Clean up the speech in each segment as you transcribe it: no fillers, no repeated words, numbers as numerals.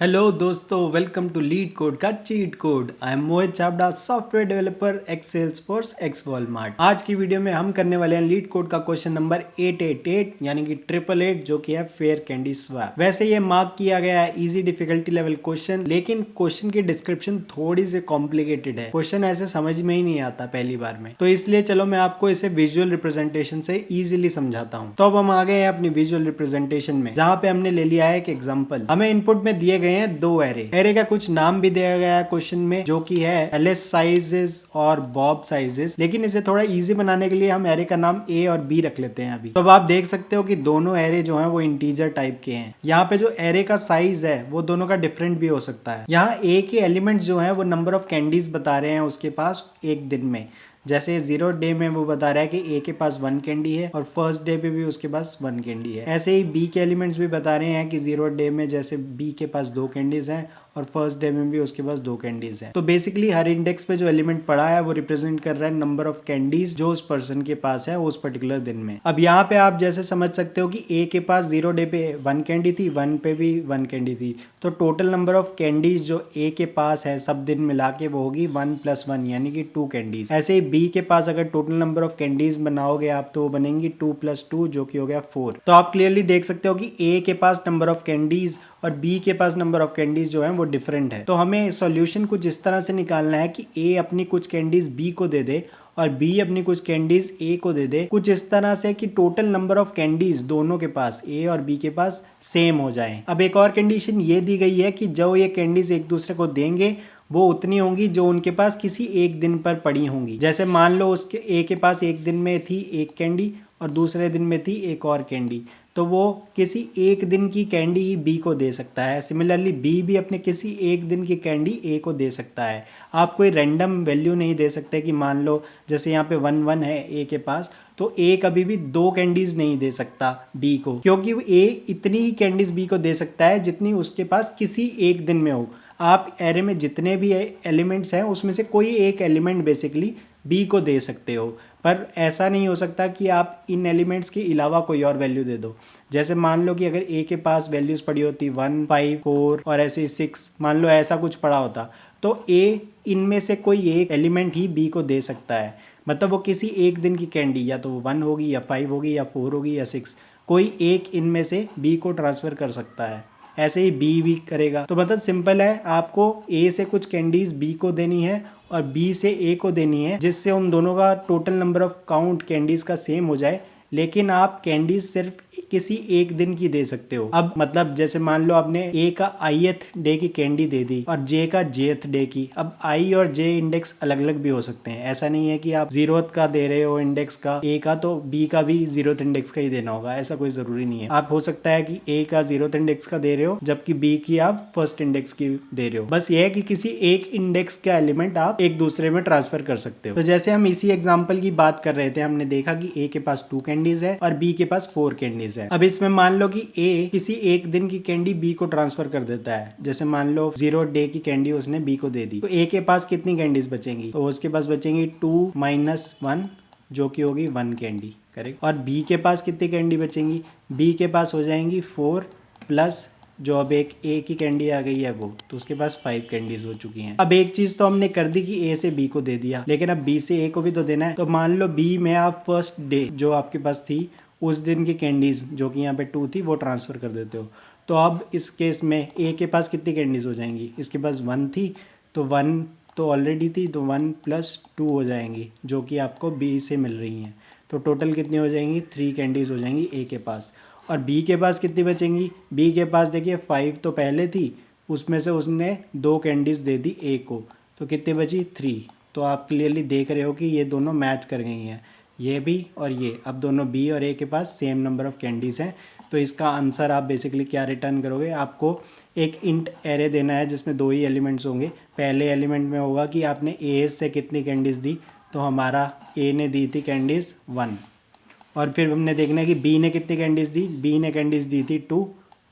Hello दोस्तों, welcome to LeetCode का cheat code. I am Mohit Chavda, software developer ex Salesforce ex Walmart. आज की video में हम करने वाले हैं लीड कोड का क्वेश्चन नंबर 888 यानी कि 888 जो कि है फेयर कैंडी स्वैप। वैसे ये मार्क किया गया है इजी डिफिकल्टी लेवल क्वेश्चन, लेकिन क्वेश्चन की डिस्क्रिप्शन थोड़ी सी कॉम्प्लिकेटेड है। क्वेश्चन ऐसे समझ में ही नहीं आता पहली बार में, तो इसलिए चलो मैं आपको इसे विजुअल रिप्रेजेंटेशन से इजीली समझाता हूँ। तो अब हम आ गए हैं अपनी विजुअल रिप्रेजेंटेशन में, जहाँ पे हमने ले लिया है एक एग्जाम्पल। हमें इनपुट में दिए गए हैं दो एरे का कुछ नाम भी दिया गया है क्वेश्चन में, जो कि है एलएस साइजेस और बॉब साइजेस। लेकिन इसे थोड़ा इजी बनाने के लिए हम एरे का नाम ए और बी रख लेते हैं अभी। तो अब आप देख सकते हो कि दोनों एरे जो हैं वो इंटीजर टाइप के हैं। यहाँ पे जो एरे का साइज है वो दोनों का डिफरेंट भी हो सकता है। यहाँ ए के एलिमेंट्स जो हैं वो नंबर ऑफ कैंडीज बता रहे हैं उसके पास एक दिन में। जैसे 0 डे में वो बता रहा है कि ए के पास 1 कैंडी है और फर्स्ट डे पे भी उसके पास 1 कैंडी है। ऐसे ही बी के एलिमेंट्स भी बता रहे हैं कि 0 डे में जैसे बी के पास 2 कैंडीज हैं और फर्स्ट डे में भी उसके पास 2 कैंडीज हैं। तो बेसिकली हर इंडेक्स पे जो एलिमेंट पड़ा है वो रिप्रेजेंट कर रहा है नंबर ऑफ कैंडीज जो उस पर्सन के पास है उस पर्टिकुलर दिन में। अब यहाँ पे आप जैसे समझ सकते हो कि ए के पास 0 डे पे 1 कैंडी थी, 1 पे भी 1 कैंडी थी, तो टोटल नंबर ऑफ कैंडीज जो ए के पास है सब दिन मिला के वो होगी 1 + 1 यानी कि 2 कैंडीज। ऐसे ही बी के पास अगर टोटल नंबर ऑफ कैंडीज बनाओगे आप तो वो बनेंगी 2 + 2 जो कि हो गया 4। तो आप क्लियरली देख सकते हो कि ए के पास नंबर ऑफ कैंडीज और बी के पास नंबर ऑफ कैंडीज जो है वो डिफरेंट है। तो हमें सॉल्यूशन कुछ इस तरह से निकालना है कि ए अपनी कुछ कैंडीज बी को दे दे और बी अपनी कुछ कैंडीज ए को दे दे, कुछ इस तरह से कि टोटल नंबर ऑफ कैंडीज दोनों के पास ए और बी के पास सेम हो जाए। अब एक और कंडीशन ये दी गई है कि जो ये कैंडीज एक दूसरे को देंगे वो उतनी होंगी जो उनके पास किसी एक दिन पर पड़ी होंगी। जैसे मान लो उसके ए के पास एक दिन में थी एक कैंडी और दूसरे दिन में थी एक और कैंडी, तो वो किसी एक दिन की कैंडी ही बी को दे सकता है। सिमिलरली बी भी अपने किसी एक दिन की कैंडी ए को दे सकता है। आप कोई रैंडम वैल्यू नहीं दे सकते कि मान लो जैसे यहाँ पे 1 1 है ए के पास, तो ए कभी भी 2 कैंडीज नहीं दे सकता बी को, क्योंकि ए इतनी ही कैंडीज बी को दे सकता है जितनी उसके पास किसी एक दिन में हो। आप एरे में जितने भी एलिमेंट्स हैं उसमें से कोई एक एलिमेंट बेसिकली बी को दे सकते हो, पर ऐसा नहीं हो सकता कि आप इन एलिमेंट्स के अलावा कोई और वैल्यू दे दो। जैसे मान लो कि अगर ए के पास वैल्यूज पड़ी होती 1 5 4 और ऐसे 6, मान लो ऐसा कुछ पड़ा होता, तो ए इनमें से कोई एक एलिमेंट ही बी को दे सकता है। मतलब वो किसी एक दिन की कैंडी या तो 1 होगी या 5 होगी या 4 होगी या 6, कोई एक इनमें से बी को ट्रांसफ़र कर सकता है। ऐसे ही बी भी करेगा। तो मतलब सिंपल है, आपको ए से कुछ कैंडीज बी को देनी है और बी से ए को देनी है, जिससे उन दोनों का total number of count candies का सेम हो जाए। लेकिन आप कैंडीज सिर्फ किसी एक दिन की दे सकते हो। अब मतलब जैसे मान लो आपने ए का आईएथ डे की कैंडी दे दी और जे का जेथ डे की। अब आई और जे इंडेक्स अलग अलग भी हो सकते हैं। ऐसा नहीं है कि आप 0th का दे रहे हो इंडेक्स का ए का तो बी का भी 0th इंडेक्स का ही देना होगा, ऐसा कोई जरूरी नहीं है। आप हो सकता है कि ए का 0th इंडेक्स का दे रहे हो जबकि बी की आप फर्स्ट इंडेक्स की दे रहे हो। बस ये है कि किसी एक इंडेक्स का एलिमेंट आप एक दूसरे में ट्रांसफर कर सकते हो। तो जैसे हम इसी एग्जाम्पल की बात कर रहे थे, हमने देखा कि ए के पास 2 कैंडीज है और बी के पास 4 कैंडीज है। अब इसमें मान लो कि ए किसी एक दिन की कैंडी बी को ट्रांसफर कर देता है। जैसे मान लो 0 डे की कैंडी उसने बी को दे दी, तो ए के पास कितनी कैंडीज बचेंगी? तो उसके पास बचेंगी 2 - 1 जो कि होगी 1 कैंडी, करेक्ट। और बी के पास कितनी कैंडी बचेंगी? बी के पास हो जाएंगी 4 प्लस जो अब एक ए की कैंडी आ गई है वो, तो उसके पास 5 कैंडीज हो चुकी हैं। अब एक चीज तो हमने कर दी कि ए से बी को दे दिया, लेकिन अब बी से ए को भी तो देना है। तो मान लो बी में आप फर्स्ट डे जो आपके पास थी उस दिन की कैंडीज जो कि यहाँ पे 2 थी वो ट्रांसफर कर देते हो। तो अब इस केस में ए के पास कितनी कैंडीज हो जाएंगी? इसके पास 1 थी, तो 1 तो ऑलरेडी थी, तो 1 + 2 हो जाएंगी जो कि आपको बी से मिल रही हैं। तो टोटल कितनी हो जाएंगी? 3 कैंडीज हो जाएंगी ए के पास। और बी के पास कितनी बचेंगी? बी के पास देखिए 5 तो पहले थी, उसमें से उसने 2 कैंडीज दे दी ए को, तो कितनी बची? 3। तो आप क्लियरली देख रहे हो कि ये दोनों मैच कर गई हैं, ये भी और ये। अब दोनों बी और ए के पास सेम नंबर ऑफ कैंडीज हैं। तो इसका आंसर आप बेसिकली क्या रिटर्न करोगे? आपको एक इंट एरे देना है जिसमें 2 ही एलिमेंट्स होंगे। पहले एलिमेंट में होगा कि आपने ए से कितनी कैंडीज दी, तो हमारा ए ने दी थी कैंडीज 1, और फिर हमने देखना है कि बी ने कितनी कैंडीज दी। बी ने कैंडीज दी थी 2,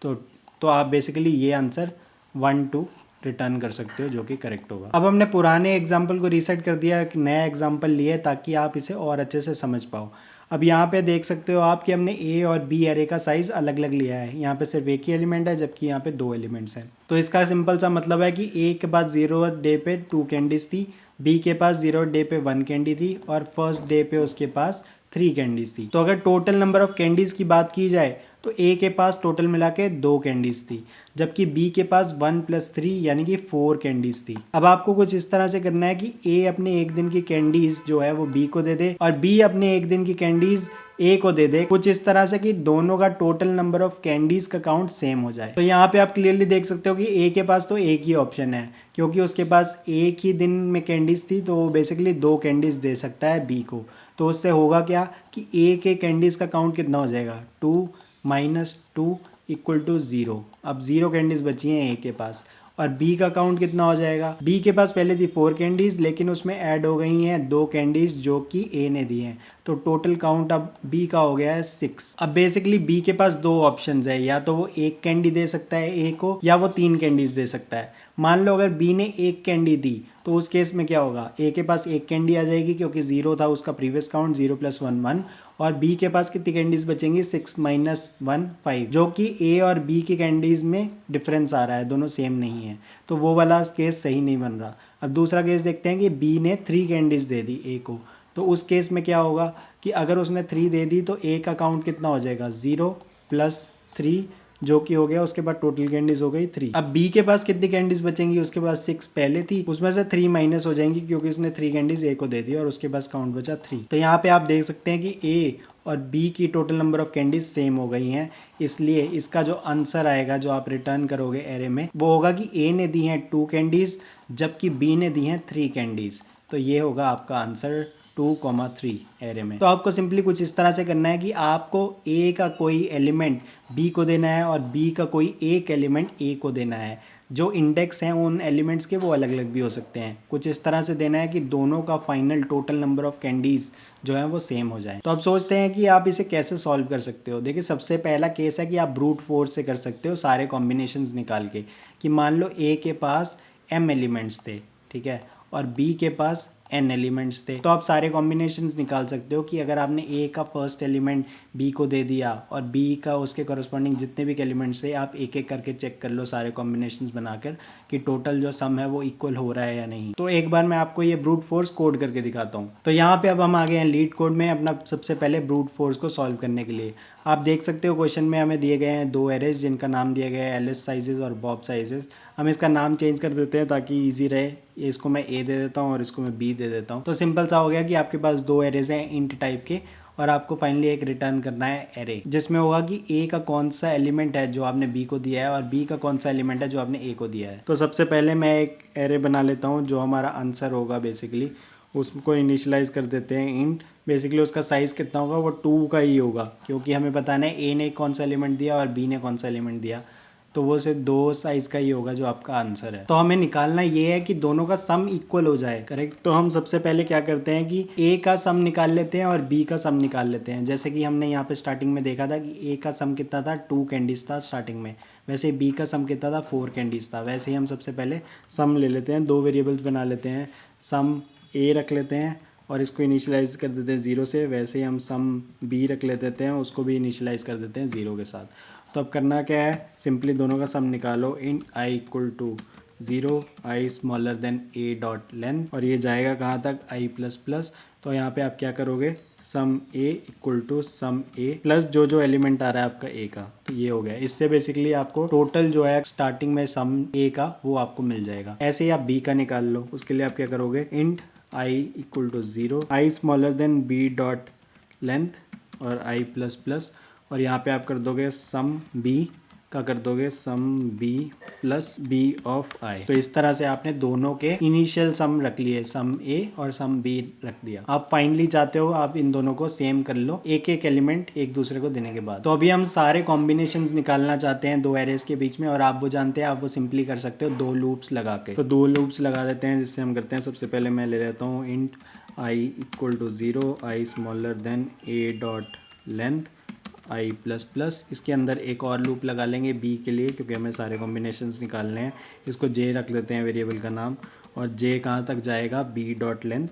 तो आप बेसिकली ये आंसर 1 2 रिटर्न कर सकते हो जो कि करेक्ट होगा। अब हमने पुराने एग्जाम्पल को रीसेट कर दिया, एक नया एग्जाम्पल लिए ताकि आप इसे और अच्छे से समझ पाओ। अब यहाँ पे देख सकते हो आप कि हमने ए और बी एरे का साइज अलग अलग लिया है। यहाँ पे सिर्फ एक ही एलिमेंट है जबकि यहाँ पे 2 एलिमेंट्स हैं। तो इसका सिंपल सा मतलब है कि ए के पास 0 डे पे 2 कैंडीज थी, बी के पास 0 डे पे 1 कैंडी थी और फर्स्ट डे पे उसके पास 3 कैंडीज थी। तो अगर टोटल नंबर ऑफ कैंडीज की बात की जाए तो ए के पास टोटल मिला के 2 कैंडीज थी, जबकि बी के पास 1 + 3 यानी कि 4 कैंडीज थी। अब आपको कुछ इस तरह से करना है कि ए अपने एक दिन की कैंडीज जो है वो बी को दे दे और बी अपने एक दिन की कैंडीज ए को दे दे, कुछ इस तरह से कि दोनों का टोटल नंबर ऑफ कैंडीज का काउंट सेम हो जाए। तो यहाँ पे आप क्लियरली देख सकते हो कि ए के पास तो एक ही ऑप्शन है, क्योंकि उसके पास एक ही दिन में कैंडीज थी, तो वो बेसिकली 2 कैंडीज दे सकता है बी को। तो उससे होगा क्या कि ए के कैंडीज का काउंट कितना हो जाएगा, 2 - 2 = 0। अब 0 कैंडीज बची हैं ए के पास और बी का काउंट कितना हो जाएगा। बी के पास पहले थी 4 कैंडीज, लेकिन उसमें ऐड हो गई हैं 2 कैंडीज जो कि ए ने दी हैं, तो टोटल काउंट अब बी का हो गया है 6। अब बेसिकली बी के पास 2 ऑप्शंस है, या तो वो 1 कैंडी दे सकता है ए को या वो 3 कैंडीज दे सकता है। मान लो अगर बी ने 1 कैंडी दी तो उस केस में क्या होगा, ए के पास 1 कैंडी आ जाएगी क्योंकि 0 था उसका प्रीवियस काउंट, 0 + 1 1, और बी के पास कितनी कैंडीज बचेंगी, 6 - 1 5, जो कि ए और बी की कैंडीज में डिफरेंस आ रहा है, दोनों सेम नहीं है, तो वो वाला केस सही नहीं बन रहा। अब दूसरा केस देखते हैं कि बी ने 3 कैंडीज दे दी ए को, तो उस केस में क्या होगा कि अगर उसने 3 दे दी तो ए का काउंट कितना हो जाएगा, 0 + 3 जो कि हो गया, उसके बाद टोटल कैंडीज हो गई 3। अब बी के पास कितनी कैंडीज बचेंगी, उसके पास 6 पहले थी, उसमें से 3 माइनस हो जाएंगी क्योंकि उसने 3 कैंडीज ए को दे दी और उसके पास काउंट बचा 3। तो यहाँ पे आप देख सकते हैं कि ए और बी की total number of candies same हो गई हैं, इसलिए इसका जो आंसर आएगा जो आप रिटर्न करोगे एरे में, वो होगा कि ए ने दी हैं 2 कैंडीज जबकि बी ने दी हैं 3 कैंडीज। तो ये होगा आपका आंसर 2,3 एरे में। तो आपको सिंपली कुछ इस तरह से करना है कि आपको ए का कोई एलिमेंट बी को देना है और बी का कोई एक एलिमेंट ए को देना है। जो इंडेक्स हैं उन एलिमेंट्स के वो अलग अलग भी हो सकते हैं। कुछ इस तरह से देना है कि दोनों का final total number of candies जो है वो सेम हो जाए। तो आप सोचते हैं कि आप इसे कैसे सॉल्व कर सकते हो। देखिए, सबसे पहला केस है कि आप ब्रूट फोर्स से कर सकते हो सारे कॉम्बिनेशंस निकाल के, कि मान लो ए के पास m एलिमेंट्स थे, ठीक है, और बी के पास n एलिमेंट्स थे, तो आप सारे कॉम्बिनेशंस निकाल सकते हो कि अगर आपने a का फर्स्ट एलिमेंट b को दे दिया और b का उसके कॉरस्पॉन्डिंग जितने भी एलिमेंट्स थे, आप एक एक करके चेक कर लो सारे कॉम्बिनेशंस बनाकर कि टोटल जो सम है वो इक्वल हो रहा है या नहीं। तो एक बार मैं आपको ये ब्रूट फोर्स कोड करके दिखाता हूँ। तो यहाँ पे अब हम आ गए हैं लीड कोड में अपना सबसे पहले ब्रूट फोर्स को सॉल्व करने के लिए। आप देख सकते हो क्वेश्चन में हमें दिए गए हैं 2 एरेज जिनका नाम दिया गया है एलिस साइजेस और बॉब साइजेस। हम इसका नाम चेंज कर देते हैं ताकि इजी रहे। इसको मैं ए दे देता हूँ और इसको मैं बी दे देता हूँ। तो सिंपल सा हो गया कि आपके पास 2 एरेज हैं इंट टाइप के और आपको फाइनली एक रिटर्न करना है एरे, जिसमें होगा कि ए का कौन सा एलिमेंट है जो आपने बी को दिया है और बी का कौन सा एलिमेंट है जो आपने ए को दिया है। तो सबसे पहले मैं एक एरे बना लेता हूँ जो हमारा आंसर होगा, बेसिकली उसको इनिशियलाइज कर देते हैं इंट। बेसिकली उसका साइज़ कितना होगा, वो 2 का ही होगा क्योंकि हमें बताना है ए ने कौन सा एलिमेंट दिया और बी ने कौन सा एलिमेंट दिया, तो वो सिर्फ 2 साइज़ का ही होगा जो आपका आंसर है। तो हमें निकालना ये है कि दोनों का सम इक्वल हो जाए, करेक्ट। तो हम सबसे पहले क्या करते हैं कि ए का सम निकाल लेते हैं और बी का सम निकाल लेते हैं। जैसे कि हमने यहाँ पे स्टार्टिंग में देखा था कि ए का सम कितना था, 2 कैंडीज था स्टार्टिंग में, वैसे बी का सम कितना था, 4 कैंडीज था। वैसे ही हम सबसे पहले सम ले लेते हैं, 2 वेरिएबल्स बना लेते हैं, सम ए रख लेते हैं और इसको इनिशियलाइज कर देते हैं 0 से। वैसे ही हम सम बी रख लेते हैं, उसको भी इनिशियलाइज कर देते हैं 0 के साथ। तो अब करना क्या है, सिंपली दोनों का सम निकालो इन i = 0, i smaller than a dot length, और ये जाएगा कहाँ तक, i प्लस प्लस। तो यहाँ पे आप क्या करोगे, सम a = सम a प्लस जो जो एलिमेंट आ रहा है आपका a का, तो ये हो गया। इससे बेसिकली आपको टोटल जो है स्टार्टिंग में सम a का वो आपको मिल जाएगा। ऐसे ही आप b का निकाल लो। उसके लिए आप क्या करोगे, int i = 0, i smaller than b dot length और i प्लस प्लस, और यहाँ पे आप कर दोगे सम b का, कर दोगे सम b plus b of i। तो इस तरह से आपने दोनों के इनिशियल सम रख लिए, सम a और सम b रख दिया। आप फाइनली चाहते हो आप इन दोनों को सेम कर लो एक एक एलिमेंट एक दूसरे को देने के बाद। तो अभी हम सारे कॉम्बिनेशंस निकालना चाहते हैं 2 एरेज के बीच में, और आप वो जानते हैं, आप वो सिंपली कर सकते हो 2 लूप्स लगा के। तो 2 लूप्स लगा देते हैं, जिससे हम करते हैं, सबसे पहले मैं ले लेता हूँ int i = 0, i smaller than a dot length i plus plus. इसके अंदर एक और लूप लगा लेंगे b के लिए क्योंकि हमें सारे कॉम्बिनेशंस निकालने हैं। इसको j रख लेते हैं वेरिएबल का नाम, और j कहाँ तक जाएगा, b डॉट लेंथ,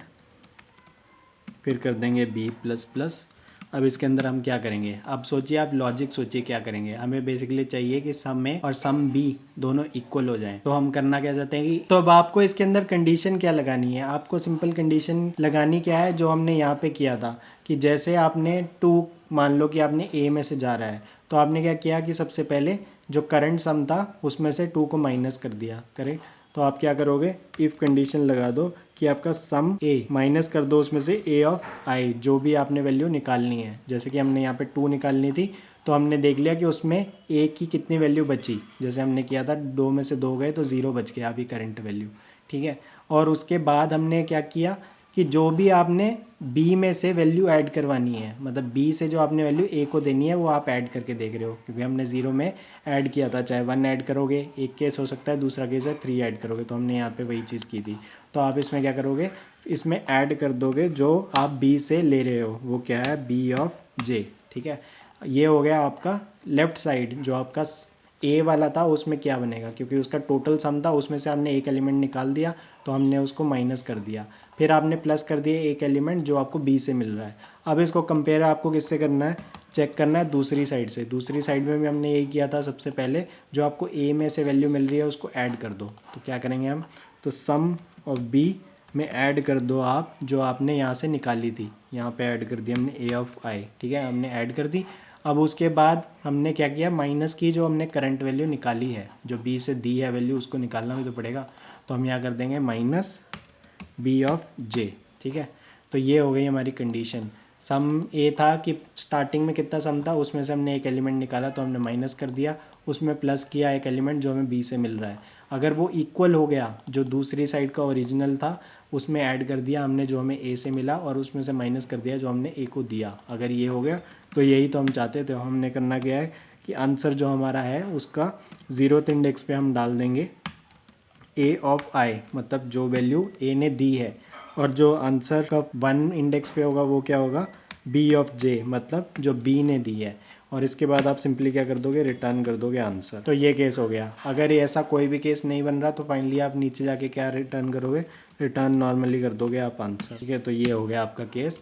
फिर कर देंगे b प्लस प्लस। अब इसके अंदर हम क्या करेंगे, अब सोचिए, आप लॉजिक सोचिए क्या करेंगे। हमें बेसिकली चाहिए कि सम ए और सम बी दोनों इक्वल हो जाएं। तो हम करना क्या चाहते हैं कि, तो अब आपको इसके अंदर कंडीशन क्या लगानी है, आपको सिंपल कंडीशन लगानी क्या है जो हमने यहाँ पे किया था कि जैसे आपने 2 मान लो कि आपने ए में से जा रहा है, तो आपने क्या किया कि सबसे पहले जो करंट सम था उसमें से 2 को माइनस कर दिया, करेक्ट। तो आप क्या करोगे, इफ़ कंडीशन लगा दो कि आपका सम ए माइनस कर दो उसमें से ए ऑफ आई, जो भी आपने वैल्यू निकालनी है। जैसे कि हमने यहाँ पे 2 निकालनी थी, तो हमने देख लिया कि उसमें ए की कितनी वैल्यू बची, जैसे हमने किया था 2 में से 2 गए तो 0 बच गया अभी करंट वैल्यू, ठीक है। और उसके बाद हमने क्या किया कि जो भी आपने बी में से वैल्यू ऐड करवानी है, मतलब बी से जो आपने वैल्यू ए को देनी है वो आप ऐड करके देख रहे हो, क्योंकि हमने 0 में ऐड किया था। चाहे 1 ऐड करोगे, एक केस हो सकता है, दूसरा केस है 3 ऐड करोगे, तो हमने यहाँ पे वही चीज़ की थी। तो आप इसमें क्या करोगे, इसमें ऐड कर दोगे जो आप बी से ले रहे हो, वो क्या है, बी ऑफ जे, ठीक है। ये हो गया आपका लेफ्ट साइड। जो आपका ए वाला था उसमें क्या बनेगा, क्योंकि उसका टोटल सम था, उसमें से हमने एक एलिमेंट निकाल दिया तो हमने उसको माइनस कर दिया, फिर आपने प्लस कर दिया एक एलिमेंट जो आपको बी से मिल रहा है। अब इसको कंपेयर आपको किससे करना है, चेक करना है दूसरी साइड से। दूसरी साइड में भी हमने यही किया था, सबसे पहले जो आपको ए में से वैल्यू मिल रही है उसको ऐड कर दो। तो क्या करेंगे हम, तो सम ऑफ बी में ऐड कर दो आप जो आपने यहाँ से निकाली थी, यहाँ पे ऐड कर दी हमने ए ऑफ आई, ठीक है, हमने ऐड कर दी। अब उसके बाद हमने क्या किया, माइनस की जो हमने करंट वैल्यू निकाली है, जो बी से दी है वैल्यू, उसको निकालना भी तो पड़ेगा। तो हम यहाँ कर देंगे माइनस बी ऑफ जे, ठीक है। तो ये हो गई हमारी कंडीशन। सम ए था कि स्टार्टिंग में कितना सम था, उसमें से हमने एक एलिमेंट निकाला तो हमने माइनस कर दिया, उसमें प्लस किया एक एलिमेंट जो हमें बी से मिल रहा है। अगर वो इक्वल हो गया, जो दूसरी साइड का ओरिजिनल था उसमें ऐड कर दिया हमने जो हमें ए से मिला, और उसमें से माइनस कर दिया जो हमने ए को दिया। अगर ये हो गया तो यही तो हम चाहते थे। हमने करना क्या है कि आंसर जो हमारा है उसका 0th इंडेक्स पे हम डाल देंगे ए ऑफ आई, मतलब जो वैल्यू ए ने दी है, और जो आंसर का 1 इंडेक्स पे होगा वो क्या होगा, बी ऑफ जे, मतलब जो बी ने दी है। और इसके बाद आप सिंपली क्या कर दोगे, रिटर्न कर दोगे आंसर। तो ये केस हो गया। अगर ये ऐसा कोई भी केस नहीं बन रहा तो फाइनली आप नीचे जाके क्या रिटर्न करोगे, रिटर्न नॉर्मली कर दोगे आप आंसर, ठीक है। तो ये हो गया आपका केस।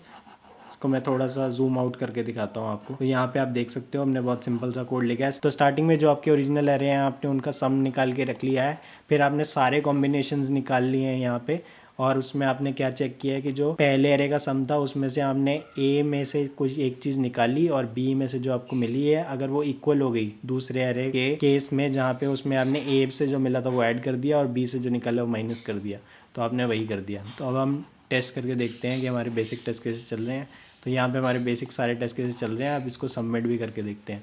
इसको मैं थोड़ा सा जूम आउट करके दिखाता हूँ आपको। तो यहाँ पे आप देख सकते हो हमने बहुत सिंपल सा कोड लिखा है। तो स्टार्टिंग में जो आपके ओरिजिनल एरे हैं आपने उनका सम निकाल के रख लिया है, फिर आपने सारे कॉम्बिनेशंस निकाल लिए हैं यहाँ पे, और उसमें आपने क्या चेक किया है कि जो पहले एरे का सम था उसमें से आपने ए में से कुछ एक चीज़ निकाली और बी में से जो आपको मिली है अगर वो इक्वल हो गई दूसरे एरे के केस में, जहाँ पे उसमें आपने ए से जो मिला था वो ऐड कर दिया और बी से जो निकाला वो माइनस कर दिया, तो आपने वही कर दिया। तो अब हम टेस्ट करके देखते हैं कि हमारे बेसिक टेस्ट कैसे चल रहे हैं। तो यहाँ पे हमारे बेसिक सारे टेस्ट केसेस चल रहे हैं। अब इसको सबमिट भी करके देखते हैं।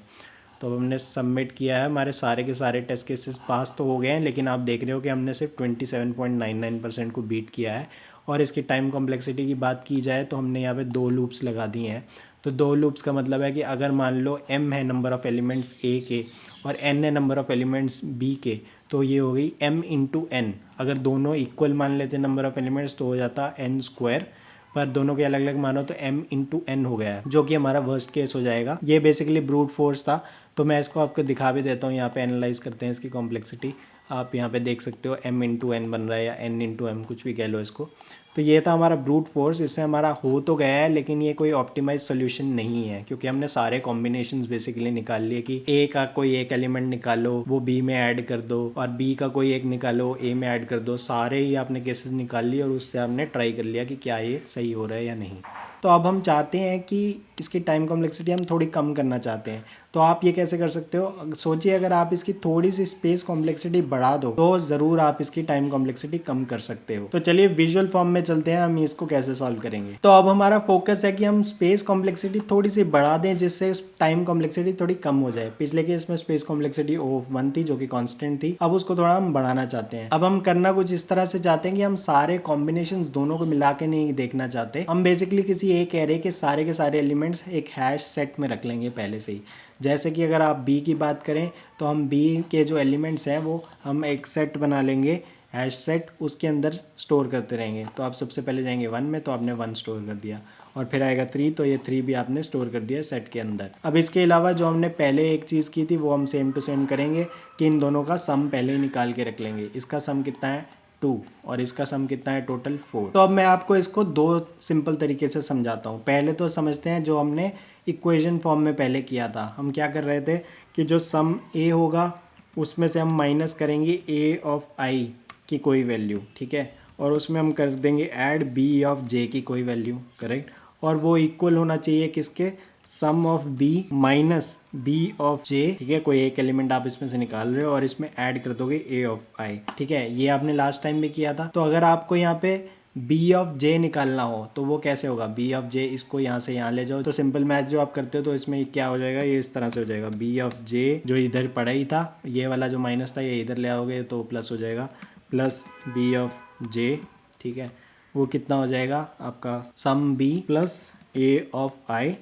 तो अब हमने सबमिट किया है, हमारे सारे के सारे टेस्ट केसेस पास तो हो गए हैं, लेकिन आप देख रहे हो कि हमने सिर्फ 27.99% को बीट किया है। और इसकी टाइम कॉम्प्लेक्सिटी की बात की जाए तो हमने यहाँ पे 2 लूप्स लगा दिए हैं। तो 2 लूप्स का मतलब है कि अगर मान लो m है नंबर ऑफ़ एलिमेंट्स a के और n है नंबर ऑफ़ एलिमेंट्स b के, तो ये हो गई m इंटू n। अगर दोनों इक्वल मान लेते नंबर ऑफ़ एलिमेंट्स तो हो जाता n स्क्वायर, पर दोनों के अलग अलग मानो तो m इंटू एन हो गया है, जो कि हमारा वर्स्ट केस हो जाएगा। ये बेसिकली ब्रूट फोर्स था। तो मैं इसको आपको दिखा भी देता हूँ, यहाँ पे एनालाइज करते हैं इसकी कॉम्प्लेक्सिटी। आप यहाँ पे देख सकते हो m इंटू एन बन रहा है, या n इंटू एम, कुछ भी कह लो इसको। तो ये था हमारा ब्रूट फोर्स। इससे हमारा हो तो गया है, लेकिन ये कोई ऑप्टिमाइज सोल्यूशन नहीं है, क्योंकि हमने सारे कॉम्बिनेशंस बेसिकली निकाल लिए कि a का कोई एक एलिमेंट निकालो वो b में ऐड कर दो, और b का कोई एक निकालो a में ऐड कर दो। सारे ही आपने केसेस निकाल लिए और उससे आपने ट्राई कर लिया कि क्या ये सही हो रहा है या नहीं। तो अब हम चाहते हैं कि इसकी टाइम कॉम्प्लेक्सिटी हम थोड़ी कम करना चाहते हैं। तो आप ये कैसे कर सकते हो, सोचिए अगर आप इसकी थोड़ी सी स्पेस कॉम्प्लेक्सिटी बढ़ा दो तो ज़रूर आप इसकी टाइम कॉम्प्लेक्सिटी कम कर सकते हो। तो चलिए विजुअल फॉर्म में चलते हैं, हम इसको कैसे सॉल्व करेंगे। तो अब हमारा फोकस है कि हम स्पेस कॉम्प्लेक्सिटी थोड़ी सी बढ़ा दें, जिससे टाइम कॉम्प्लेक्सिटी थोड़ी कम हो जाए। पिछले केस में स्पेस कॉम्प्लेक्सिटी ऑफ 1 थी जो कि कांस्टेंट थी, अब उसको थोड़ा हम बढ़ाना चाहते हैं। अब हम करना कुछ इस तरह से चाहते हैं कि हम सारे कॉम्बिनेशंस दोनों को मिला के नहीं देखना चाहते। हम बेसिकली किसी एक एरे के सारे एलिमेंट्स एक हैश सेट में रख लेंगे पहले से ही। जैसे कि अगर आप b की बात करें तो हम b के जो एलिमेंट्स हैं वो हम एक सेट बना लेंगे, हैश सेट, उसके अंदर स्टोर करते रहेंगे। तो आप सबसे पहले जाएंगे 1 में, तो आपने 1 स्टोर कर दिया, और फिर आएगा 3, तो ये 3 भी आपने स्टोर कर दिया सेट के अंदर। अब इसके अलावा जो हमने पहले एक चीज़ की थी वो हम सेम टू सेम करेंगे कि इन दोनों का सम पहले ही निकाल के रख लेंगे। इसका सम कितना है, 2 और इसका सम कितना है टोटल 4। तो अब मैं आपको इसको दो सिंपल तरीके से समझाता हूँ। पहले तो समझते हैं जो हमने इक्वेशन फॉर्म में पहले किया था। हम क्या कर रहे थे कि जो सम ए होगा उसमें से हम माइनस करेंगे ए ऑफ आई की कोई वैल्यू, ठीक है, और उसमें हम कर देंगे ऐड बी ऑफ जे की कोई वैल्यू, करेक्ट, और वो इक्वल होना चाहिए किसके, sum of b minus b of j, ठीक है, कोई एक एलिमेंट आप इसमें से निकाल रहे हो और इसमें ऐड कर दोगे ए ऑफ आई, ठीक है। ये आपने लास्ट टाइम भी किया था। तो अगर आपको यहाँ पे बी ऑफ जे निकालना हो तो वो कैसे होगा, बी ऑफ जे, इसको यहाँ से यहाँ ले जाओ तो सिंपल मैथ जो आप करते हो तो इसमें क्या हो जाएगा, ये इस तरह से हो जाएगा, बी ऑफ जे जो इधर पड़ा ही था, ये वाला जो माइनस था ये इधर ले आओगे तो प्लस हो जाएगा, प्लस बी ऑफ जे, ठीक है, वो कितना हो जाएगा आपका sum b plus a of i.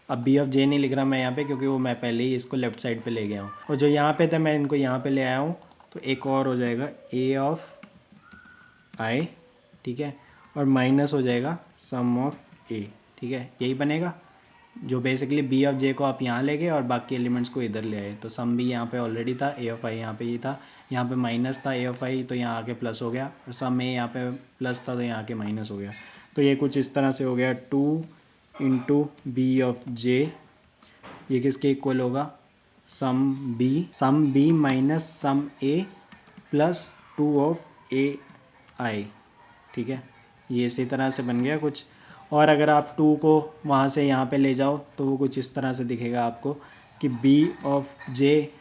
अब बी ऑफ जे नहीं लिख रहा मैं यहाँ पे क्योंकि वो मैं पहले ही इसको लेफ्ट साइड पे ले गया हूँ, और जो यहाँ पे थे मैं इनको यहाँ पे ले आया हूँ, तो एक और हो जाएगा ए ऑफ आई, ठीक है, और माइनस हो जाएगा सम ऑफ ए, ठीक है, यही बनेगा। जो बेसिकली बी ऑफ जे को आप यहाँ ले गए और बाकी एलिमेंट्स को इधर ले आए, तो सम बी यहाँ पे ऑलरेडी था, ए ऑफ आई यहाँ पे ही था, यहाँ पे माइनस था ए ऑफ आई तो यहाँ आके प्लस हो गया, और सम ए यहाँ पे प्लस था तो यहाँ आके माइनस हो गया। तो ये कुछ इस तरह से हो गया 2 इंटू बी ऑफ जे, ये किसके इक्वल होगा, sum B minus sum a plus 2 of a i, ठीक है, ये इसी तरह से बन गया कुछ। और अगर आप 2 को वहाँ से यहाँ पे ले जाओ तो वो कुछ इस तरह से दिखेगा आपको कि b of j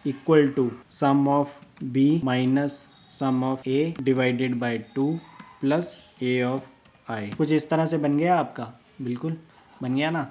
equal to sum of b minus sum of a divided by 2 plus a of i, कुछ इस तरह से बन गया आपका, बिल्कुल बन गया ना।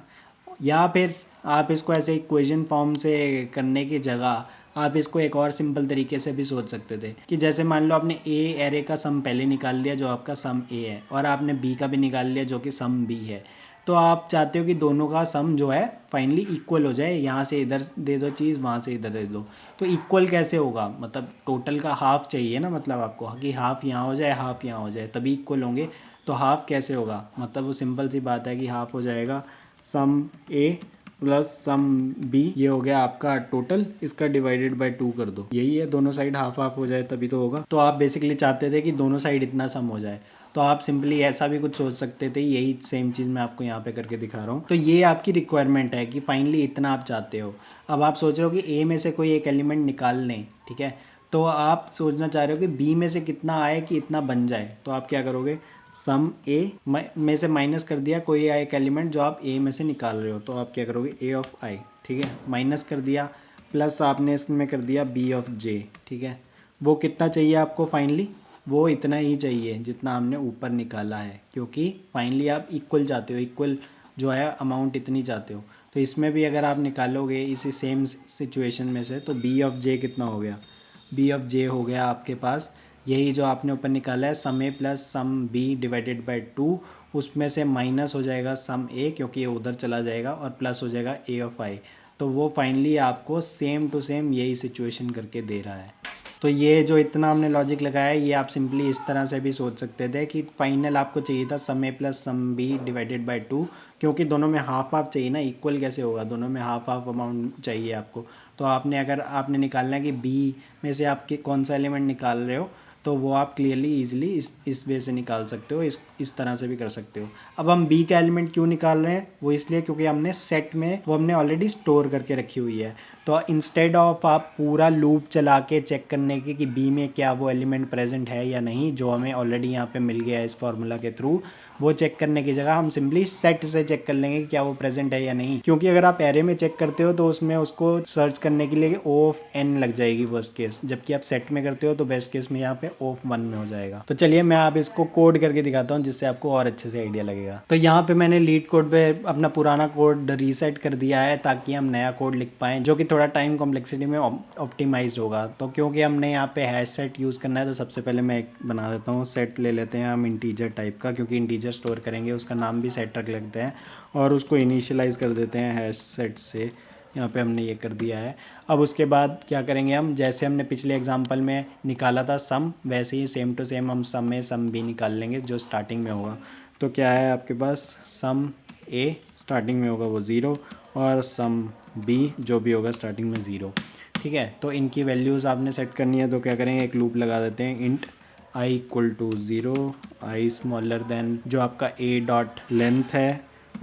या फिर आप इसको ऐसे इक्वेशन फॉर्म से करने की जगह आप इसको एक और सिंपल तरीके से भी सोच सकते थे कि जैसे मान लो आपने ए एरे का सम पहले निकाल लिया जो आपका सम ए है, और आपने बी का भी निकाल लिया जो कि सम बी है, तो आप चाहते हो कि दोनों का सम जो है फाइनली इक्वल हो जाए, यहाँ से इधर दे दो चीज़, वहाँ से इधर दे दो, तो इक्वल कैसे होगा, मतलब टोटल का हाफ चाहिए ना, मतलब आपको कि हाफ यहाँ हो जाए हाफ यहाँ हो जाए तभी इक्वल होंगे। तो हाफ कैसे होगा, मतलब वो सिंपल सी बात है कि हाफ हो जाएगा सम ए प्लस सम बी, ये हो गया आपका टोटल, इसका डिवाइडेड बाय 2 कर दो, यही है, दोनों साइड हाफ हाफ हो जाए तभी तो होगा। तो आप बेसिकली चाहते थे कि दोनों साइड इतना सम हो जाए, तो आप सिंपली ऐसा भी कुछ सोच सकते थे, यही सेम चीज़ मैं आपको यहाँ पे करके दिखा रहा हूँ। तो ये आपकी रिक्वायरमेंट है कि फाइनली इतना आप चाहते हो। अब आप सोच रहे हो कि ए में से कोई एक एलिमेंट निकाल लें, ठीक है, तो आप सोचना चाह रहे हो कि बी में से कितना आए कि इतना बन जाए, तो आप क्या करोगे, सम ए में से माइनस कर दिया कोई एक एलिमेंट जो आप ए में से निकाल रहे हो, तो आप क्या करोगे ए ऑफ आई, ठीक है, माइनस कर दिया, प्लस आपने इसमें कर दिया बी ऑफ जे, ठीक है, वो कितना चाहिए आपको फाइनली, वो इतना ही चाहिए जितना हमने ऊपर निकाला है, क्योंकि फाइनली आप इक्वल चाहते हो, इक्वल जो है अमाउंट इतनी चाहते हो। तो इसमें भी अगर आप निकालोगे इसी सेम सिचुएशन में से, तो बी ऑफ जे कितना हो गया, बी ऑफ जे हो गया आपके पास यही जो आपने ऊपर निकाला है sum a plus sum b divided by 2, उसमें से माइनस हो जाएगा सम ए क्योंकि ये उधर चला जाएगा, और प्लस हो जाएगा ए ऑफ आई। तो वो फाइनली आपको सेम टू सेम यही सिचुएशन करके दे रहा है। तो ये जो इतना हमने लॉजिक लगाया है ये आप सिंपली इस तरह से भी सोच सकते थे कि फाइनल आपको चाहिए था sum a plus sum b divided by 2, क्योंकि दोनों में हाफ हाफ चाहिए ना, इक्वल कैसे होगा, दोनों में हाफ हाफ अमाउंट चाहिए आपको। तो आपने अगर आपने निकालना है कि बी में से आपके कौन सा एलिमेंट निकाल रहे हो, तो वो आप क्लियरली ईजिली इस वे से निकाल सकते हो, इस तरह से भी कर सकते हो। अब हम बी का एलिमेंट क्यों निकाल रहे हैं, वो इसलिए क्योंकि हमने सेट में वो हमने ऑलरेडी स्टोर करके रखी हुई है। तो इंस्टेड ऑफ आप पूरा लूप चला के चेक करने के कि बी में क्या वो एलिमेंट प्रेजेंट है या नहीं, जो हमें ऑलरेडी यहाँ पे मिल गया है इस फार्मूला के थ्रू, वो चेक करने की जगह हम सिंपली सेट से चेक कर लेंगे कि क्या वो प्रेजेंट है या नहीं। क्योंकि अगर आप एरे में चेक करते हो तो उसमें उसको सर्च करने के लिए ओ ऑफ एन लग जाएगी वर्स्ट केस, जबकि आप सेट में करते हो तो बेस्ट केस में यहाँ पे ओ ऑफ 1 में हो जाएगा। तो चलिए मैं आप इसको कोड करके दिखाता हूँ जिससे आपको और अच्छे से आइडिया लगेगा। तो यहाँ पे मैंने लीड कोड पे अपना पुराना कोड रीसेट कर दिया है ताकि हम नया कोड लिख पाएँ जो कि थोड़ा टाइम कॉम्प्लेक्सिटी में ऑप्टिमाइज होगा। तो क्योंकि हमने यहाँ पे हैश सेट यूज़ करना है तो सबसे पहले मैं एक बना देता हूँ, सेट ले लेते हैं हम इंटीजर टाइप का, क्योंकि इंटीजर स्टोर करेंगे उसका नाम भी सेट रख लेते हैं, और उसको इनिशियलाइज कर देते हैं हैश सेट से। यहाँ पे हमने ये कर दिया है। अब उसके बाद क्या करेंगे हम, जैसे हमने पिछले एग्जांपल में निकाला था सम, वैसे ही सेम टू सेम हम सम में सम बी निकाल लेंगे जो स्टार्टिंग में होगा। तो क्या है आपके पास, सम ए स्टार्टिंग में होगा वो 0, और सम बी जो भी होगा स्टार्टिंग में 0, ठीक है। तो इनकी वैल्यूज़ आपने सेट करनी है, तो क्या करेंगे, एक लूप लगा देते हैं int I equal to 0, I smaller than जो आपका ए डॉट लेंथ है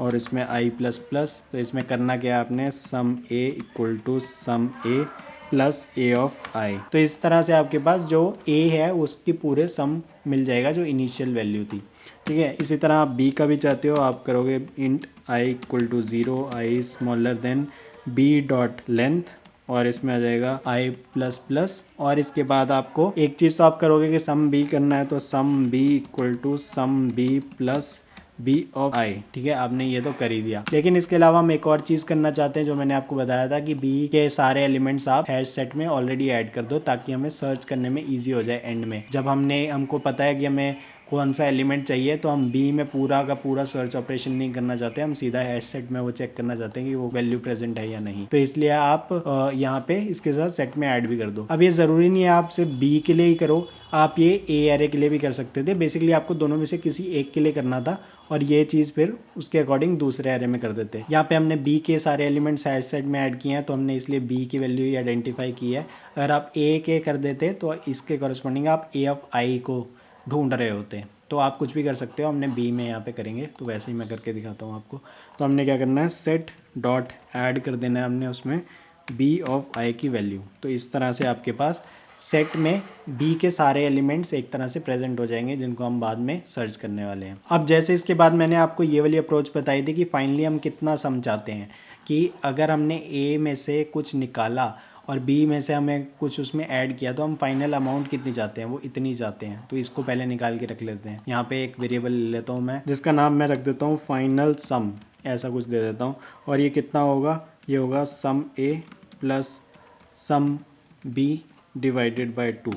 और इसमें आई प्लस प्लस, तो इसमें करना क्या है आपने, sum a equal to sum a plus a of i. तो इस तरह से आपके पास जो ए है उसकी पूरे सम मिल जाएगा जो इनिशियल वैल्यू थी। ठीक है, इसी तरह आप बी का भी चाहते हो, आप करोगे int I equal to 0, I smaller than B dot length और इसमें आ जाएगा आई प्लस प्लस, और इसके बाद आपको एक चीज़ तो आप करोगे कि सम बी करना है, तो sum b equal to sum b plus b of i. ठीक है, आपने ये तो कर ही दिया, लेकिन इसके अलावा हम एक और चीज़ करना चाहते हैं जो मैंने आपको बताया था कि बी के सारे एलिमेंट्स आप हैश सेट में ऑलरेडी ऐड कर दो ताकि हमें सर्च करने में ईजी हो जाए। एंड में जब हमको पता है कि हमें कौन सा एलिमेंट चाहिए तो हम बी में पूरा का पूरा सर्च ऑपरेशन नहीं करना चाहते, हम सीधा हैश सेट में वो चेक करना चाहते हैं कि वो वैल्यू प्रेजेंट है या नहीं। तो इसलिए आप यहाँ पे इसके साथ सेट में ऐड भी कर दो। अब ये ज़रूरी नहीं है आप सिर्फ बी के लिए ही करो, आप ये ए एरे के लिए भी कर सकते थे। बेसिकली आपको दोनों में से किसी एक के लिए करना था और ये चीज़ फिर उसके अकॉर्डिंग दूसरे एरे में कर देते। यहाँ पे हमने बी के सारे एलिमेंट्स हैश सेट में ऐड किए हैं तो हमने इसलिए बी की वैल्यू ही आइडेंटिफाई की है। अगर आप ए के कर देते तो इसके कॉरस्पॉन्डिंग आप ए ऑफ आई को ढूंढ रहे होते, तो आप कुछ भी कर सकते हो। हमने बी में यहाँ पे करेंगे तो वैसे ही मैं करके दिखाता हूँ आपको। तो हमने क्या करना है, सेट डॉट ऐड कर देना है हमने उसमें बी ऑफ आई की वैल्यू। तो इस तरह से आपके पास सेट में बी के सारे एलिमेंट्स एक तरह से प्रेजेंट हो जाएंगे जिनको हम बाद में सर्च करने वाले हैं। अब जैसे इसके बाद मैंने आपको ये वाली अप्रोच बताई थी कि फाइनली हम कितना सम चाहते हैं, कि अगर हमने ए में से कुछ निकाला और बी में से हमें कुछ उसमें ऐड किया तो हम फाइनल अमाउंट कितनी चाहते हैं, वो इतनी चाहते हैं। तो इसको पहले निकाल के रख लेते हैं। यहाँ पे एक वेरिएबल ले लेता हूँ मैं जिसका नाम मैं रख देता हूँ फाइनल सम, ऐसा कुछ दे देता हूँ। और ये कितना होगा, ये होगा sum a plus sum b divided by 2,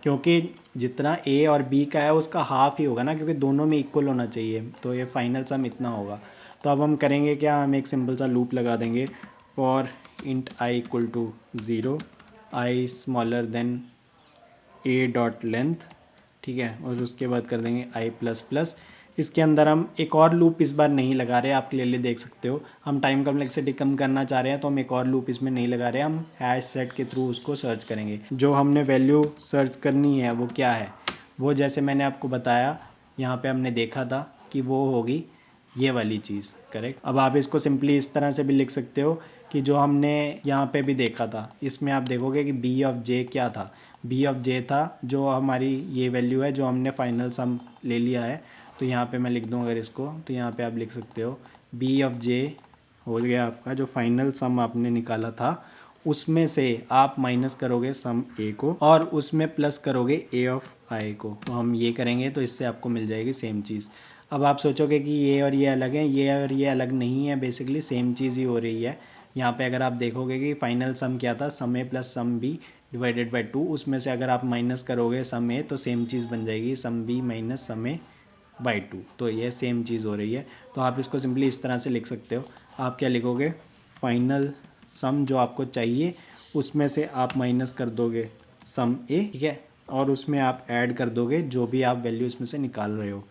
क्योंकि जितना ए और बी का है उसका हाफ ही होगा ना, क्योंकि दोनों में इक्वल होना चाहिए। तो ये फाइनल सम इतना होगा। तो अब हम करेंगे क्या, हम एक सिंपल सा लूप लगा देंगे for int I equal to 0, I smaller than A dot length. ठीक है, और उसके बाद कर देंगे आई प्लस प्लस। इसके अंदर हम एक और लूप इस बार नहीं लगा रहे, आप क्लियरली देख सकते हो। हम टाइम कम्प्लेक्सिटी कम करना चाह रहे हैं तो हम एक और लूप इसमें नहीं लगा रहे, हम हैश सेट के थ्रू उसको सर्च करेंगे। जो हमने वैल्यू सर्च करनी है वो क्या है, वो जैसे मैंने आपको बताया यहाँ पे हमने देखा था कि वो होगी ये वाली चीज़, करेक्ट। अब आप इसको सिंपली इस तरह से भी लिख सकते हो कि जो हमने यहाँ पे भी देखा था, इसमें आप देखोगे कि बी ऑफ जे क्या था, बी ऑफ जे था जो हमारी ये वैल्यू है जो हमने फाइनल सम ले लिया है। तो यहाँ पे मैं लिख दूँ अगर इसको, तो यहाँ पे आप लिख सकते हो बी ऑफ जे हो गया आपका जो फाइनल सम आपने निकाला था, उसमें से आप माइनस करोगे सम ए को और उसमें प्लस करोगे ए ऑफ आई को। तो हम ये करेंगे तो इससे आपको मिल जाएगी सेम चीज़। अब आप सोचोगे कि ये और ये अलग है, ये और ये अलग नहीं है, बेसिकली सेम चीज़ ही हो रही है। यहाँ पे अगर आप देखोगे कि फाइनल सम क्या था, sum a plus sum b divided by 2, उसमें से अगर आप माइनस करोगे सम ए तो सेम चीज़ बन जाएगी sum B minus sum A by 2। तो ये सेम चीज़ हो रही है। तो आप इसको सिंपली इस तरह से लिख सकते हो। आप क्या लिखोगे, फाइनल सम जो आपको चाहिए उसमें से आप माइनस कर दोगे सम ए, ठीक है, और उसमें आप ऐड कर दोगे जो भी आप वैल्यू इसमें से निकाल रहे हो,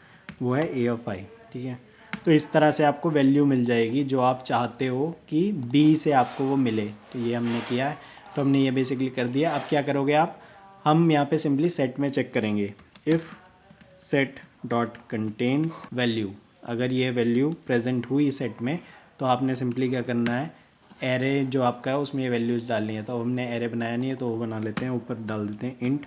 वो है ए ऑफ आई। ठीक है, तो इस तरह से आपको वैल्यू मिल जाएगी जो आप चाहते हो कि बी से आपको वो मिले। तो ये हमने किया है, तो हमने ये बेसिकली कर दिया। अब क्या करोगे आप, हम यहाँ पे सिंपली सेट में चेक करेंगे, if set dot contains value, अगर ये वैल्यू प्रेजेंट हुई सेट में तो आपने सिंपली क्या करना है, एरे जो आपका है उसमें ये वैल्यूज़ डालनी है। तो हमने एरे बनाया नहीं है तो वो बना लेते हैं, ऊपर डाल देते हैं int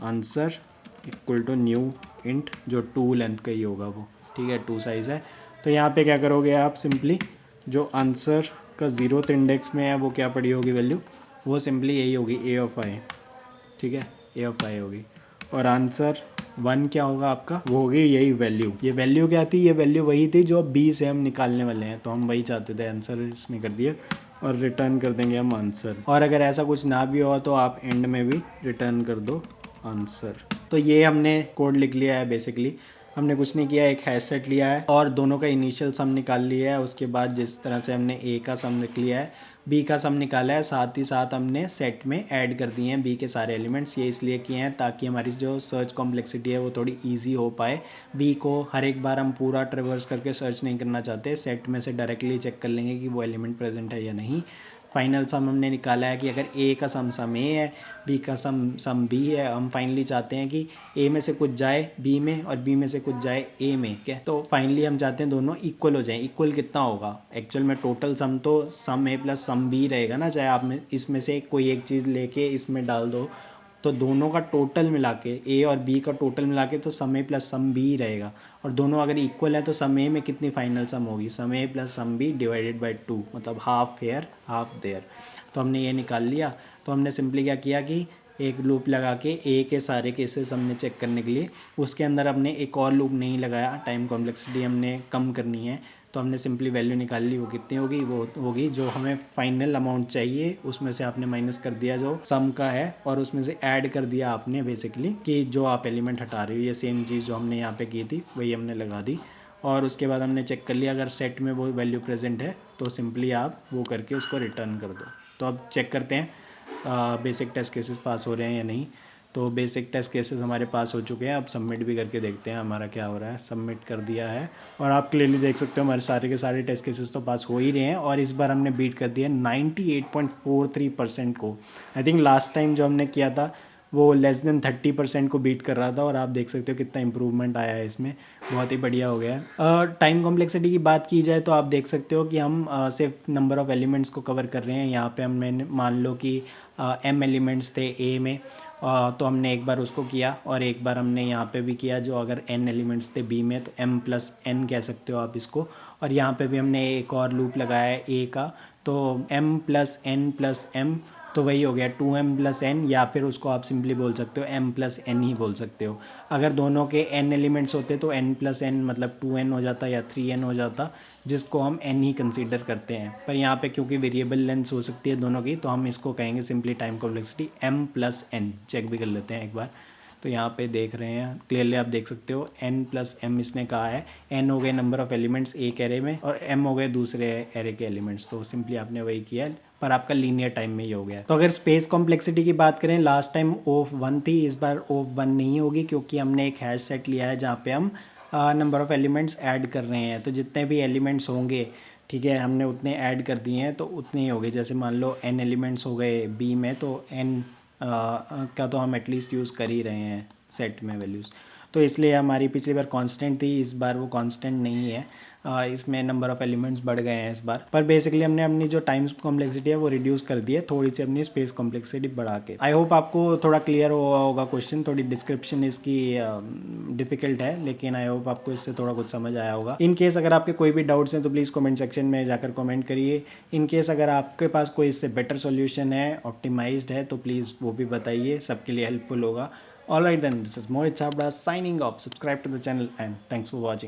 answer equal to new int जो 2 लेंथ का ही होगा वो, ठीक है, 2 साइज़ है। तो यहाँ पे क्या करोगे आप, सिंपली जो आंसर का 0th इंडेक्स में है वो क्या पड़ी होगी वैल्यू, वो सिंपली यही होगी ए ऑफ आई। ठीक है, ए ऑफ आई होगी। और आंसर 1 क्या होगा आपका, वो होगी यही वैल्यू। ये वैल्यू क्या थी, ये वैल्यू वही थी जो बी से हम निकालने वाले हैं, तो हम वही चाहते थे, आंसर इसमें कर दिया और रिटर्न कर देंगे हम आंसर। और अगर ऐसा कुछ ना भी हो तो आप एंड में भी रिटर्न कर दो आंसर। तो ये हमने कोड लिख लिया है। बेसिकली हमने कुछ नहीं किया, एक हैश सेट लिया है और दोनों का इनिशियल सम निकाल लिया है। उसके बाद जिस तरह से हमने ए का सम लिख लिया है, बी का सम निकाला है, साथ ही साथ हमने सेट में ऐड कर दिए हैं बी के सारे एलिमेंट्स। ये इसलिए किए हैं ताकि हमारी जो सर्च कॉम्प्लेक्सिटी है वो थोड़ी इजी हो पाए। बी को हर एक बार हम पूरा ट्रेवर्स करके सर्च नहीं करना चाहते, सेट में से डायरेक्टली चेक कर लेंगे कि वो एलिमेंट प्रेजेंट है या नहीं। फाइनल सम हमने निकाला है कि अगर ए का सम ए है, बी का सम बी है, हम फाइनली चाहते हैं कि ए में से कुछ जाए बी में और बी में से कुछ जाए ए में, क्या तो फाइनली हम चाहते हैं दोनों इक्वल हो जाएं। इक्वल कितना होगा, एक्चुअल में टोटल सम तो सम ए प्लस सम बी रहेगा ना, चाहे आप में इसमें से कोई एक चीज़ लेके इसमें डाल दो, तो दोनों का टोटल मिला के ए और बी का टोटल मिला के तो सम ए प्लस सम बी ही रहेगा। और दोनों अगर इक्वल है तो सम ए में कितनी फाइनल सम होगी, sum a plus sum b divided by 2, मतलब हाफ हेयर हाफ देयर। तो हमने ये निकाल लिया। तो हमने सिंपली क्या किया कि एक लूप लगा के ए के सारे केसेस हमने चेक करने के लिए, उसके अंदर हमने एक और लूप नहीं लगाया, टाइम कॉम्प्लेक्सिटी हमने कम करनी है। तो हमने सिंपली वैल्यू निकाल ली, वो कितनी होगी, वो होगी जो हमें फाइनल अमाउंट चाहिए उसमें से आपने माइनस कर दिया जो सम का है, और उसमें से ऐड कर दिया आपने बेसिकली कि जो आप एलिमेंट हटा रहे हो, ये सेम चीज़ जो हमने यहाँ पे की थी वही हमने लगा दी। और उसके बाद हमने चेक कर लिया अगर सेट में वो वैल्यू प्रेजेंट है तो सिंपली आप वो करके उसको रिटर्न कर दो। तो अब चेक करते हैं बेसिक टेस्ट केसेस पास हो रहे हैं या नहीं। तो बेसिक टेस्ट केसेस हमारे पास हो चुके हैं। अब सबमिट भी करके देखते हैं हमारा क्या हो रहा है। सबमिट कर दिया है और आप क्लियरली देख सकते हो हमारे सारे के सारे टेस्ट केसेस तो पास हो ही रहे हैं, और इस बार हमने बीट कर दिया 98.43% को। आई थिंक लास्ट टाइम जो हमने किया था वो लेस देन 30% को बीट कर रहा था, और आप देख सकते हो कितना इंप्रूवमेंट आया है इसमें, बहुत ही बढ़िया हो गया है। टाइम कॉम्प्लेक्सिटी की बात की जाए तो आप देख सकते हो कि हम सिर्फ नंबर ऑफ़ एलिमेंट्स को कवर कर रहे हैं। यहाँ पे हमने मान लो कि m एलिमेंट्स थे ए में, तो हमने एक बार उसको किया और एक बार हमने यहाँ पे भी किया जो अगर n एलिमेंट्स थे b में तो m प्लस n कह सकते हो आप इसको। और यहाँ पे भी हमने एक और लूप लगाया है a का, तो m plus n plus m, तो वही हो गया 2m प्लस n, या फिर उसको आप सिंपली बोल सकते हो m प्लस n ही बोल सकते हो। अगर दोनों के n एलिमेंट्स होते तो n प्लस n मतलब 2n हो जाता या 3n हो जाता, जिसको हम n ही कंसीडर करते हैं। पर यहाँ पे क्योंकि वेरिएबल लेंथ हो सकती है दोनों की, तो हम इसको कहेंगे simply time complexity m plus n। Check भी कर लेते हैं एक बार। तो यहाँ पे देख रहे हैं क्लियरली, आप देख सकते हो n प्लस m इसने कहा है। n हो गए नंबर ऑफ़ एलिमेंट्स एक एरे में और m हो गए दूसरे एरे के एलिमेंट्स, तो सिंपली आपने वही किया पर आपका लीनियर टाइम में ही हो गया। तो अगर स्पेस कॉम्प्लेक्सिटी की बात करें, लास्ट टाइम ऑफ 1 थी, इस बार ऑफ 1 नहीं होगी क्योंकि हमने एक हैश सेट लिया है जहाँ पे हम नंबर ऑफ़ एलिमेंट्स ऐड कर रहे हैं। तो जितने भी एलिमेंट्स होंगे, ठीक है, हमने उतने ऐड कर दिए हैं तो उतने ही हो गए। जैसे मान लो n एलिमेंट्स हो गए b में, तो n का तो हम एटलीस्ट यूज़ कर ही रहे हैं सेट में वैल्यूज़, तो इसलिए हमारी पिछली बार कांस्टेंट थी, इस बार वो कांस्टेंट नहीं है। इसमें नंबर ऑफ़ एलिमेंट्स बढ़ गए हैं इस बार, पर बेसिकली हमने अपनी जो टाइम कॉम्प्लेक्सिटी है वो रिड्यूस कर दी है थोड़ी सी अपनी स्पेस कॉम्प्लेक्सिटी बढ़ा के। आई होप आपको थोड़ा क्लियर हुआ होगा क्वेश्चन। थोड़ी डिस्क्रिप्शन इसकी डिफिकल्ट है, लेकिन आई होप आपको इससे थोड़ा कुछ समझ आया होगा। इन केस अगर आपके कोई भी डाउट्स हैं तो प्लीज़ कमेंट सेक्शन में जाकर कमेंट करिए। इन केस अगर आपके पास कोई इससे बेटर सोल्यूशन है, ऑप्टिमाइज्ड है, तो प्लीज़ वो भी बताइए, सबके लिए हेल्पफुल होगा। Alright then, this is Mohit Chabda signing off. Subscribe to the channel and thanks for watching.